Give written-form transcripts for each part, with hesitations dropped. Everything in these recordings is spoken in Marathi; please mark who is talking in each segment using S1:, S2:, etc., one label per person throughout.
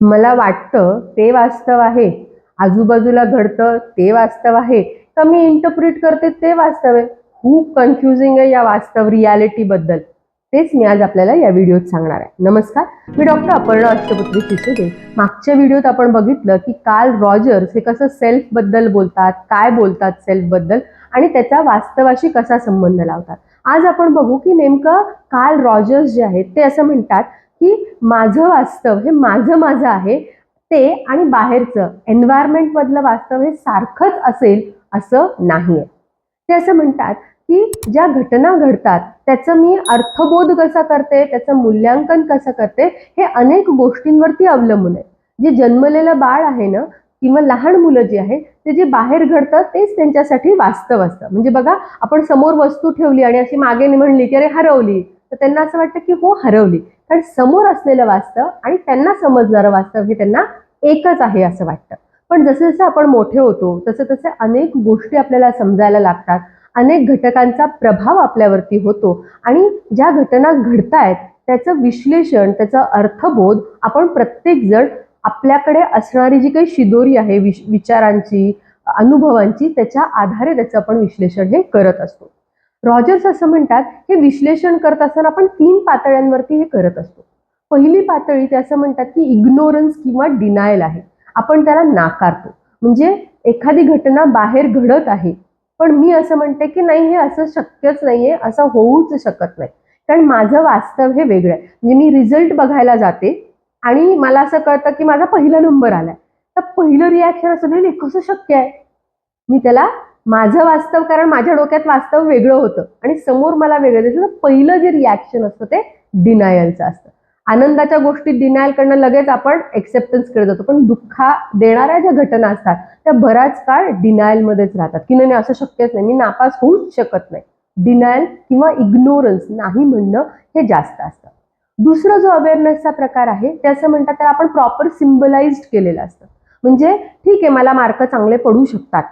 S1: मला वाटतं ते वास्तव आहे, आजूबाजूला घडतं ते वास्तव आहे, का मी इंटरप्रिट करते ते वास्तव आहे? खूप कन्फ्युजिंग आहे या वास्तव रियालिटी बद्दल. तेच मी आज आपल्याला या व्हिडिओत सांगणार आहे. नमस्कार, मी डॉक्टर अपर्णा अष्टपुत्री सिसोदे. मागच्या व्हिडिओत आपण बघितलं की कार्ल रॉजर्स हे कसं सेल्फ बद्दल बोलतात, काय बोलतात सेल्फ बद्दल आणि त्याचा वास्तवाशी कसा संबंध लावतात. आज आपण बघू की नेमकं कार्ल रॉजर्स जे आहेत ते असं म्हणतात की माझं वास्तव हे माझं आहे, ते आणि बाहेरचं एन्व्हायरमेंट मधलं वास्तव हे सारखंच असेल असं नाहीये. ते असं म्हणतात की ज्या घटना घडतात त्याचं मी अर्थबोध कसा करते, त्याचं मूल्यांकन कसं करते, हे अनेक गोष्टींवरती अवलंबून आहे. जे जन्मलेलं बाळ आहे ना किंवा लहान मुलं जी आहेत ते जे बाहेर घडतं तेच त्यांच्यासाठी वास्तव असतं. म्हणजे बघा, आपण समोर वस्तू ठेवली आणि अशी मागे म्हणली की अरे हरवली, तर त्यांना असं वाटतं की हो हरवली, कारण समोर असलेलं वास्तव आणि त्यांना समजणारं वास्तव हे त्यांना एकच आहे असं वाटतं. पण जसं जसं आपण मोठे होतो तसं तसे अनेक गोष्टी आपल्याला समजायला लागतात, अनेक घटकांचा प्रभाव आपल्यावरती होतो आणि ज्या घटना घडतायत त्याचं विश्लेषण, त्याचा अर्थबोध आपण प्रत्येक जण आपल्याकडे असणारी जी काही शिदोरी आहे विचारांची, अनुभवांची, त्याच्या आधारे त्याचं आपण विश्लेषण हे करत असतो. रॉजर्स असं म्हणतात, हे विश्लेषण करत असताना आपण 3 पातळ्यांवरती हे करत असतो. पहिली पातळी ते असं म्हणतात की इग्नोरन्स किंवा डिनायल आहे. आपण त्याला नाकारतो. म्हणजे एखादी घटना बाहेर घडत आहे, पण मी असं म्हणते की नाही, हे असं शक्यच नाहीये, असं होऊच शकत नाही, कारण माझं वास्तव हे वेगळं आहे. म्हणजे मी रिझल्ट बघायला जाते आणि मला असं कळतं की माझा पहिला नंबर आलाय, तर पहिलं रिॲक्शन असं नाही, कसं शक्य आहे? मी त्याला माझं वास्तव, कारण माझ्या डोक्यात वास्तव वेगळं होतं आणि समोर मला वेगळं दिसलं, पहिलं जे रिॲक्शन असतं ते डिनायलचं असतं. आनंदाच्या गोष्टीत डिनायल करणं लगेच आपण एक्सेप्टन्स कडे जातो, पण दुःखा देणाऱ्या ज्या घटना असतात त्या बराच काळ डिनायलमध्येच राहतात की नाही असं शक्यच नाही, मी नापास होऊच शकत नाही. डिनायल किंवा इग्नोरन्स, नाही म्हणणं, हे जास्त असतं. दुसरा जो अवेअरनेसचा प्रकार आहे ते असं म्हणतात त्याला आपण प्रॉपर सिम्बलाइज्ड केलेलं असतं. म्हणजे ठीक आहे, मला मार्क चांगले पडू शकतात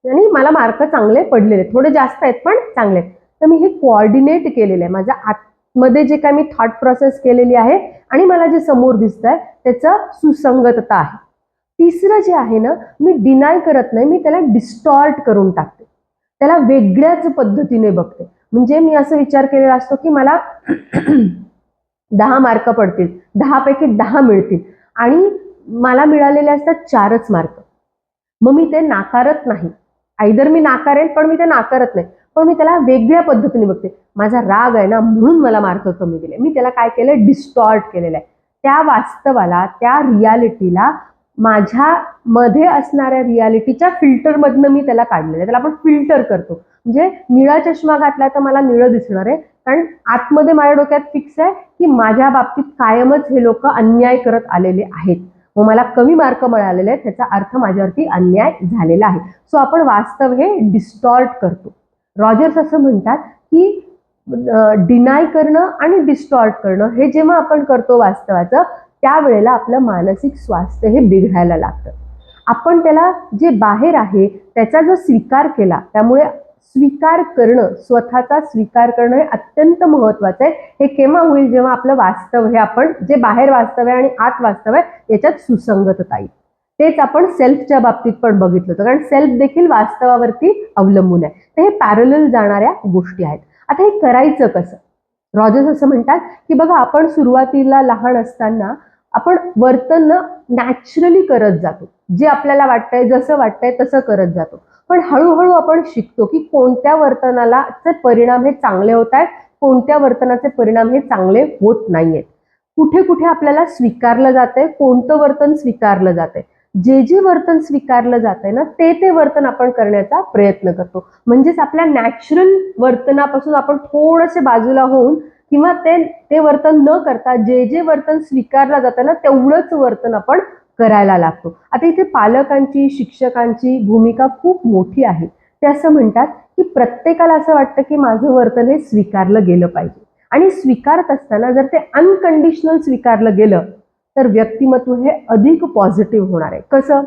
S1: आणि मला मार्क चांगले पडलेले, थोडे जास्त आहेत पण चांगले आहेत, तर मी हे कोऑर्डिनेट केलेलं आहे. माझ्या आतमध्ये जे काय मी थॉट प्रोसेस केलेली आहे आणि मला जे समोर दिसतंय त्याचं सुसंगतता आहे. तिसरं जे आहे ना, मी डिनाय करत नाही, मी त्याला डिस्टॉर्ट करून टाकते, त्याला वेगळ्याच पद्धतीने बघते. म्हणजे मी असं विचार केलेला असतो की मला 10 मार्क पडतील, 10 पैकी 10 मिळतील आणि मला मिळालेले असतात 4च मार्क. मग मी ते नाकारत नाही, आयदर मी नाकारेन, पण मी ते नाकारत नाही, पण मी त्याला वेगळ्या पद्धतीने बघते. माझा राग आहे ना म्हणून मला मार्क कमी दिले, मी त्याला काय केलंय, डिस्टॉर्ट केलेलं आहे. त्या वास्तवाला, त्या रियालिटीला माझ्या मध्ये असणाऱ्या रियालिटीच्या फिल्टर मधनं मी त्याला काढलेलं आहे. त्याला आपण फिल्टर करतो. म्हणजे निळा चष्मा घातला तर मला निळं दिसणार आहे, कारण आतमध्ये माझ्या डोक्यात फिक्स आहे की माझ्या बाबतीत कायमच हे लोक अन्याय करत आलेले आहेत, मग मला कमी मार्क मिळालेले आहेत, त्याचा अर्थ माझ्यावरती अन्याय झालेला आहे. सो आपण वास्तव हे डिस्टॉर्ट करतो. रॉजर्स असं म्हणतात की डिनाय करणं आणि डिस्टॉर्ट करणं हे जेव्हा आपण करतो वास्तवाचं, त्यावेळेला आपलं मानसिक स्वास्थ्य हे बिघडायला लागतं. आपण त्याला जे बाहेर आहे त्याचा जर स्वीकार केला, त्यामुळे स्वीकार करणं, स्वतःचा स्वीकार करणं हे अत्यंत महत्वाचं आहे. हे केव्हा होईल, जेव्हा आपलं वास्तव हे, आपण जे बाहेर वास्तव आहे आणि आत वास्तव आहे याच्यात सुसंगतता येईल. तेच आपण सेल्फच्या बाबतीत पण बघितलं होतं, कारण सेल्फ देखील वास्तवावरती अवलंबून आहे. तर हे पॅरलल जाणाऱ्या गोष्टी आहेत. आता हे करायचं कसं? रॉजर्स असं म्हणतात की बघा, आपण सुरुवातीला लहान असताना आपण वर्तन नॅचरली करत जातो, जे आपल्याला वाटतंय, जसं वाटतंय तसं करत जातो. पण हळूहळू आपण शिकतो की कोणत्या वर्तनाला परिणाम हे चांगले होत आहेत, कोणत्या वर्तनाचे परिणाम हे चांगले होत नाहीयेत. कुठे कुठे आपल्याला स्वीकारलं जातंय, कोणतं वर्तन स्वीकारलं जातंय. जे वर्तन स्वीकारलं जातंय ना ते वर्तन आपण करण्याचा प्रयत्न करतो. म्हणजेच आपल्या नॅचरल वर्तनापासून आपण थोडेसे बाजूला होऊन किंवा ते वर्तन न करता जे वर्तन स्वीकारलं जातं ना तेवढंच वर्तन आपण करायला लागतो. आता इथे पालकांची, शिक्षकांची भूमिका खूप मोठी आहे. ते असं म्हणतात की प्रत्येकाला असं वाटतं की माझं वर्तन हे स्वीकारलं गेलं पाहिजे, आणि स्वीकारत असताना जर ते अनकंडिशनल स्वीकारलं गेलं तर व्यक्तिमत्व हे अधिक पॉझिटिव्ह होणार आहे. कसं?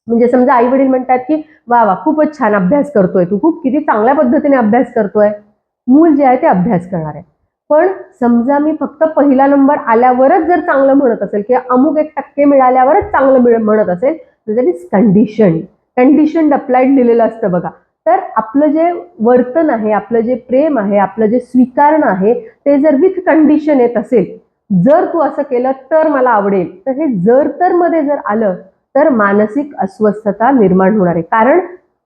S1: म्हणजे समजा आई वडील म्हणतात की वा वा, खूपच छान अभ्यास करतोय तू, खूप किती चांगल्या पद्धतीने अभ्यास करतोय. मूल जे आहे ते अभ्यास करणार आहे. पण समजा मी फक्त पहिला नंबर आल्यावरच जर चांगलं म्हणत असेल किंवा अमुक 1% मिळाल्यावरच चांगलं म्हणत असेल तर दॅट इज कंडिशन्ड अप्लाइड लिहिलेलं असतं बघा. तर आपलं जे वर्तन आहे, आपलं जे प्रेम आहे, आपलं जे स्वीकारणं आहे ते जर विथ कंडिशन येत असेल, जर तू असं केलं तर मला आवडेल, तर हे जर तर मध्ये जर आलं तर मानसिक अस्वस्थता निर्माण होणार आहे. कारण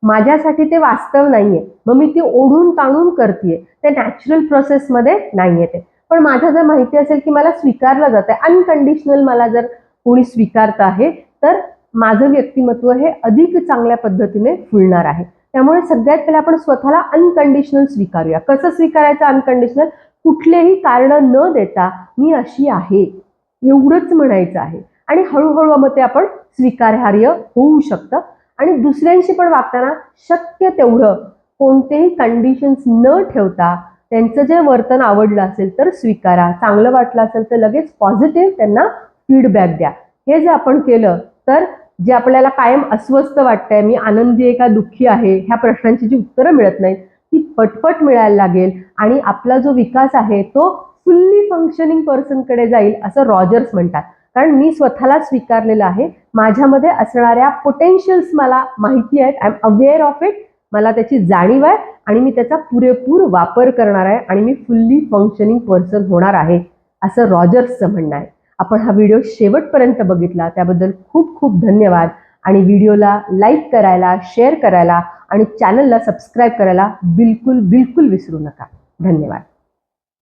S1: माझ्यासाठी ते वास्तव नाहीये, मग मी ती ओढून ताणून करतेय, ते नॅचरल प्रोसेसमध्ये नाहीये ते. पण माझ्या जर माहिती असेल की मला स्वीकारलं जात आहे, अनकंडिशनल मला जर कोणी स्वीकारत आहे, तर माझं व्यक्तिमत्व हे अधिक चांगल्या पद्धतीने फुलणार आहे. त्यामुळे सगळ्यात पहिले आपण स्वतःला अनकंडिशनल स्वीकारूया. कसं स्वीकारायचं अनकंडिशनल? कुठलेही कारण न देता मी अशी आहे एवढंच म्हणायचं आहे आणि हळूहळू मग ते आपण स्वीकार्य होऊ शकतं. आणि दुसऱ्यांशी पण वागताना शक्य तेवढं कोणतेही कंडिशन्स न ठेवता त्यांचं जे वर्तन आवडलं असेल तर स्वीकारा, चांगलं वाटलं असेल तर लगेच पॉझिटिव्ह त्यांना फीडबॅक द्या. हे जे आपण केलं तर जे आपल्याला कायम अस्वस्थ वाटतंय, मी आनंदी आहे का दुःखी आहे, ह्या प्रश्नांची जी उत्तरं मिळत नाहीत ती पटपट मिळायला लागेल आणि आपला जो विकास आहे तो फुल्ली फंक्शनिंग पर्सनकडे जाईल असं रॉजर्स म्हणतात. कारण मी स्वतःला स्वीकारलेलं आहे, माझ्यामध्ये असणाऱ्या पोटेन्शियल्स मला माहिती आहेत, I am aware of it, मला त्याची जाणीव आहे आणि मी त्याचा पुरेपूर वापर करणार आहे आणि मी फुल्ली फंक्शनिंग पर्सन होणार आहे असं रॉजर्सचं म्हणणं आहे. आपण हा व्हिडिओ शेवटपर्यंत बघितला त्याबद्दल खूप खूप धन्यवाद. आणि व्हिडिओला लाईक करायला, शेअर करायला आणि चॅनलला सबस्क्राईब करायला बिलकुल विसरू नका. धन्यवाद.